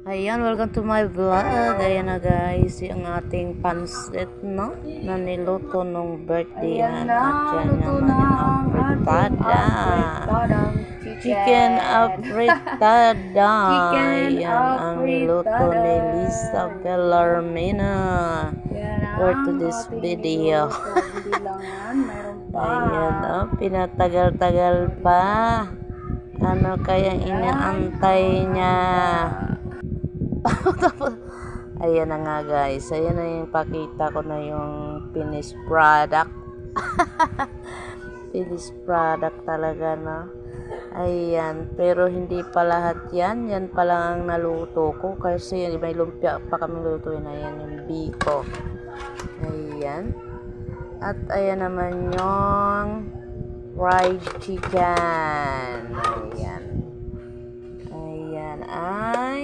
Ayan, welcome to my vlog. Ayan na guys, yung ating pansit, no? Na niluto nung birthday at yan naman yung afritada. Chicken afritada. Ayan ang niluto ni Lisa Bellarmina for today's video. Ayan, oh, pinatagal-tagal pa. Ano kaya inaantay niya? Ayan na nga guys, ayan na yung pakita ko na yung finished product. Finished product talaga, no? Ayan, pero hindi pa lahat yan. Yan pa lang ang naluto ko kasi may lumpia pa kami lutuin. Ayan yung biko. Ayan. At ayan naman yung fried chicken. Ayan. Ayan ay